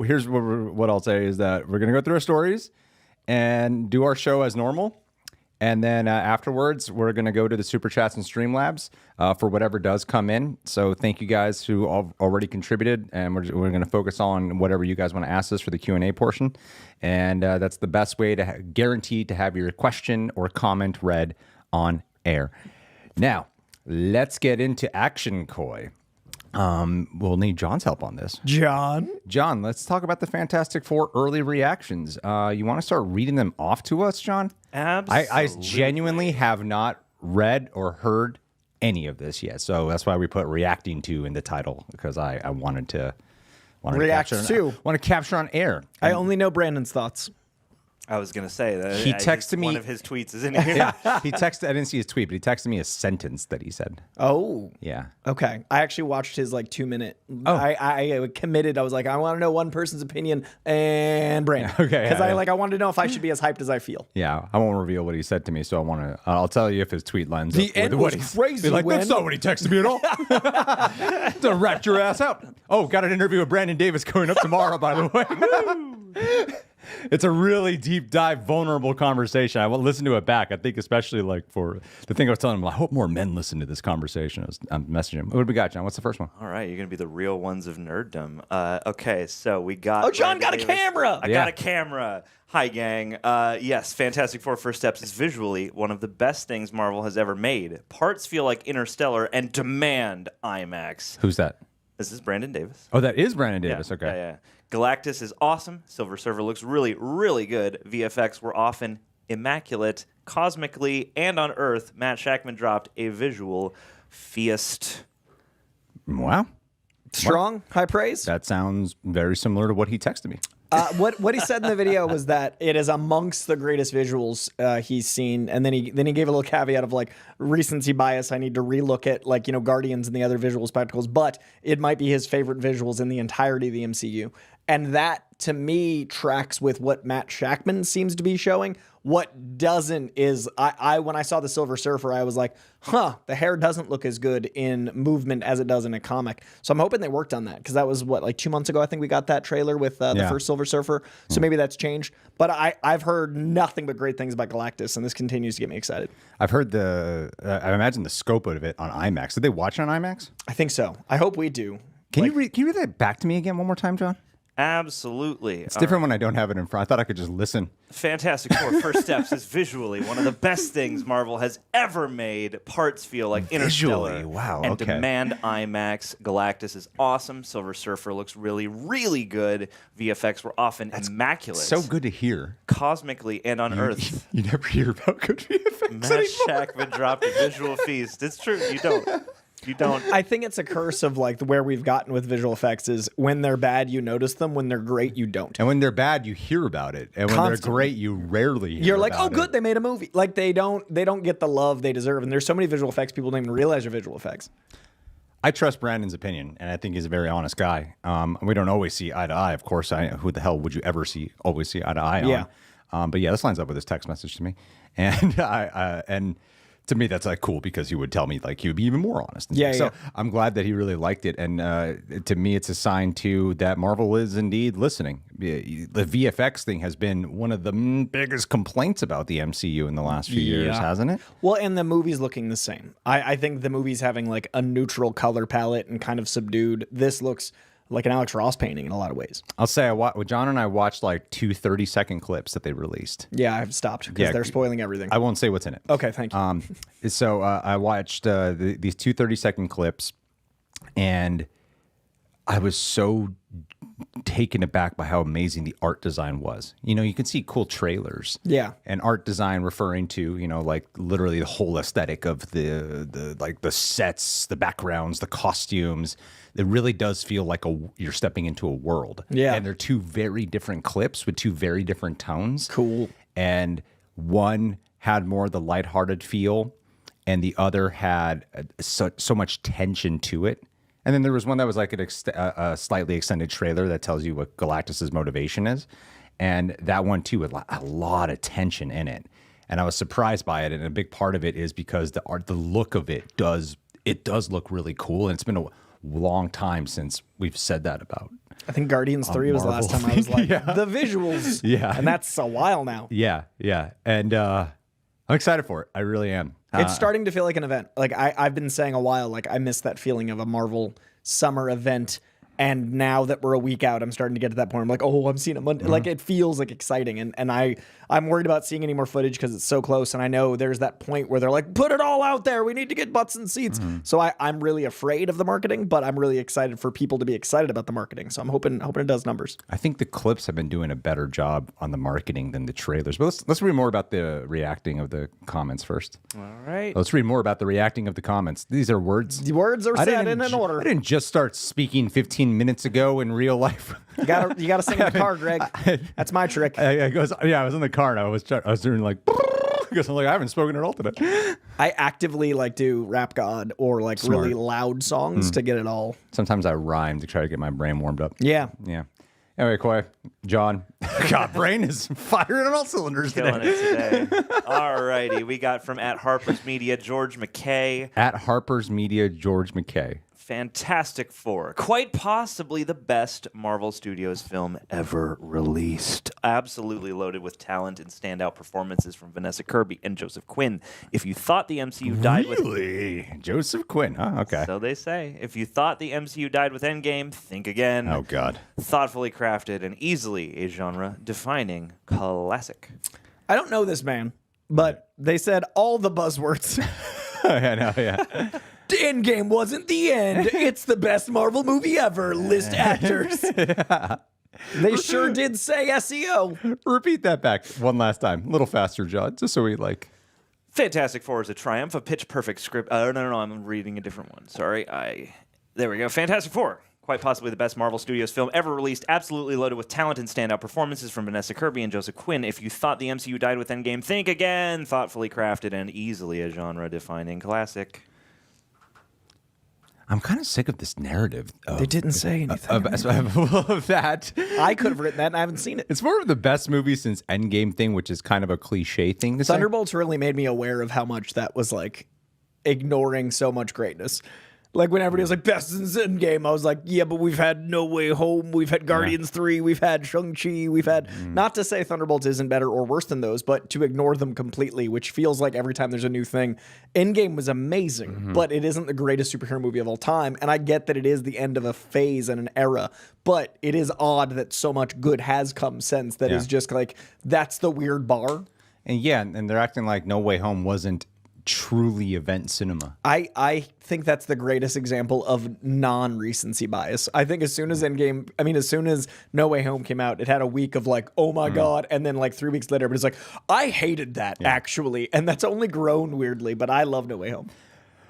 here's what I'll say is that we're going to go through our stories and do our show as normal. And then afterwards, we're going to go to the Super Chats and Streamlabs for whatever does come in. So thank you guys who already contributed. And we're going to focus on whatever you guys want to ask us for the Q&A portion. And that's the best way to guarantee to have your question or comment read on air. Now, let's get into action, Coy. We'll need John's help on this. John, let's talk about the Fantastic Four early reactions. You want to start reading them off to us, John? Absolutely. I genuinely have not read or heard any of this yet, so that's why we put reacting to in the title, because I wanted to capture on air. I only know Brandon's thoughts. I was going to say that he texted me. One of his tweets is in here. Yeah, he texted. I didn't see his tweet, but he texted me a sentence that he said. Oh, yeah. Okay, I actually watched his 2-minute. Oh. I committed. I was like, I want to know one person's opinion and Brandon. Okay, because I wanted to know if I should be as hyped as I feel. Yeah, I won't reveal what he said to me, so I'll tell you if his tweet lines the up end with what was crazy. Be like, that's not what he texted me at all. To rat your ass out. Oh, got an interview with Brandon Davis going up tomorrow, by the way. It's a really deep dive, vulnerable conversation. I will listen to it back. I think especially for the thing I was telling him, I hope more men listen to this conversation. I'm messaging him. What do we got, John? What's the first one? All right, you're going to be the real ones of nerddom. Okay, so we got... Oh, John got a camera! I got a camera. Hi, gang. Yes, Fantastic Four First Steps is visually one of the best things Marvel has ever made. Parts feel like Interstellar and demand IMAX. Who's that? This is Brandon Davis. Oh, that is Brandon Davis. Yeah, okay. Yeah. Galactus is awesome. Silver Surfer looks really, really good. VFX were often immaculate. Cosmically and on Earth, Matt Shackman dropped a visual feast. Wow. Strong, high praise. That sounds very similar to what he texted me. What he said in the video was that it is amongst the greatest visuals he's seen, and then he gave a little caveat of recency bias. I need to relook at Guardians and the other visual spectacles, but it might be his favorite visuals in the entirety of the MCU, and that to me tracks with what Matt Shackman seems to be showing. What doesn't is I when I saw the Silver Surfer, I was like, the hair doesn't look as good in movement as it does in a comic. So I'm hoping they worked on that, because that was 2 months ago. I think we got that trailer with the first Silver Surfer. So maybe that's changed. But I've heard nothing but great things about Galactus, and this continues to get me excited. I've heard I imagine the scope of it on IMAX. Did they watch it on IMAX? I think so. I hope we do. Can you read that back to me again one more time, John? Absolutely. It's different when I don't have it in front. I thought I could just listen. Fantastic Four First Steps is visually one of the best things Marvel has ever made. Parts feel like Interstellar. Wow, and okay. demand IMAX. Galactus is awesome. Silver Surfer looks really, really good. VFX were often immaculate. So good to hear. Cosmically and on Earth. You never hear about good VFX Matt anymore. Shackman dropped a visual feast. It's true. You don't. You don't. I think it's a curse of where we've gotten with visual effects is when they're bad, you notice them. When they're great, you don't. And when they're bad, you hear about it. And when they're great, you rarely hear You're like, about oh, good, it. they made a movie. They don't get the love they deserve. And there's so many visual effects, people don't even realize are visual effects. I trust Brandon's opinion, and I think he's a very honest guy. We don't always see eye to eye, of course. Who the hell would you ever always see eye to eye Yeah. on? But yeah, this lines up with his text message to me. And and to me, that's cool, because he would tell me he would be even more honest. Yeah, So yeah. I'm glad that he really liked it. And to me, it's a sign too that Marvel is indeed listening. The VFX thing has been one of the biggest complaints about the MCU in the last few years, hasn't it? Well, and the movie's looking the same. I think the movie's having a neutral color palette and kind of subdued. This looks like an Alex Ross painting in a lot of ways. I'll say John and I watched 2 30-second clips that they released. Yeah, I've stopped because they're spoiling everything. I won't say what's in it. Okay, thank you. So I watched these 2 30-second clips, and I was so taken aback by how amazing the art design was. You can see cool trailers. Yeah. And art design referring to, literally the whole aesthetic of the sets, the backgrounds, the costumes. It really does feel like you're stepping into a world. Yeah. And they're 2 very different clips with 2 very different tones. Cool. And one had more the lighthearted feel, and the other had so much tension to it. And then there was one that was a slightly extended trailer that tells you what Galactus's motivation is. And that one, too, had a lot of tension in it. And I was surprised by it. And a big part of it is because the look of it does look really cool. And it's been a long time since we've said that about I think Guardians 3 was the last time I was like, Yeah. the visuals. Yeah. And that's a while now. Yeah, yeah. And I'm excited for it. I really am. It's starting to feel like an event. Like I've been saying a while, like I miss that feeling of a Marvel summer event. And now that we're a week out, I'm starting to get to that point. I'm like, oh, I'm seeing it Monday. Like it feels like exciting. And I'm worried about seeing any more footage because it's so close. And I know there's that point where they're like, put it all out there. We need to get butts and seats. So I'm really afraid of the marketing, but I'm really excited for people to be excited about the marketing. So I'm hoping it does numbers. I think the clips have been doing a better job on the marketing than the trailers. But let's read more about the reacting of the comments first. All right. Let's read more about the reacting of the comments. These are words. The words are I said didn't in an ju- order. I didn't just start speaking 15 minutes ago in real life. You gotta sing in the car, Greg. That's my trick. I was in the car and I was doing like because I'm like I haven't spoken at all today. I actively like do rap god or like Smart. really loud songs to get it all. Sometimes I rhyme to try to get my brain warmed up. Yeah. Yeah. Anyway, Coy, John, God, brain is firing on all cylinders Killing today. it today. All righty. We got from at Harper's Media, George McKay. At Harper's Media, George McKay. Fantastic Four. Quite possibly the best Marvel Studios film ever released. Absolutely loaded with talent and standout performances from Vanessa Kirby and Joseph Quinn. If you thought the MCU died with... Really? Joseph Quinn, huh? Okay. So they say. If you thought the MCU died with Endgame, think again. Oh, God. Thoughtfully crafted and easily a genre-defining classic. I don't know this man, but they said all the buzzwords. I know, yeah. Endgame wasn't the end. It's the best Marvel movie ever. List actors. They sure did say SEO. Repeat that back one last time. A little faster, John, just so we like... Fantastic Four is a triumph, a pitch-perfect script. No, I'm reading a different one. Sorry, There we go. Fantastic Four. Quite possibly the best Marvel Studios film ever released. Absolutely loaded with talent and standout performances from Vanessa Kirby and Joseph Quinn. If you thought the MCU died with Endgame, think again. Thoughtfully crafted and easily a genre-defining classic. I'm kind of sick of this narrative. They didn't say anything. Of that. I could have written that and I haven't seen it. It's more of the best movie since Endgame thing, which is kind of a cliche thing to say. Thunderbolts really made me aware of how much that was like ignoring so much greatness. Like when everybody was like, best since Endgame, I was like, yeah, but we've had No Way Home, we've had Guardians 3, we've had Shang-Chi, we've had, not to say Thunderbolts isn't better or worse than those, but to ignore them completely, which feels like every time there's a new thing. Endgame was amazing, but it isn't the greatest superhero movie of all time, and I get that it is the end of a phase and an era, but it is odd that so much good has come since that is just like, that's the weird bar. And yeah, and they're acting like No Way Home wasn't truly event cinema. I think that's the greatest example of non-recency bias. I think as soon as No Way Home came out, it had a week of like, oh my God. And then like 3 weeks later, but it's like, I hated that actually. And that's only grown weirdly, but I love No Way Home.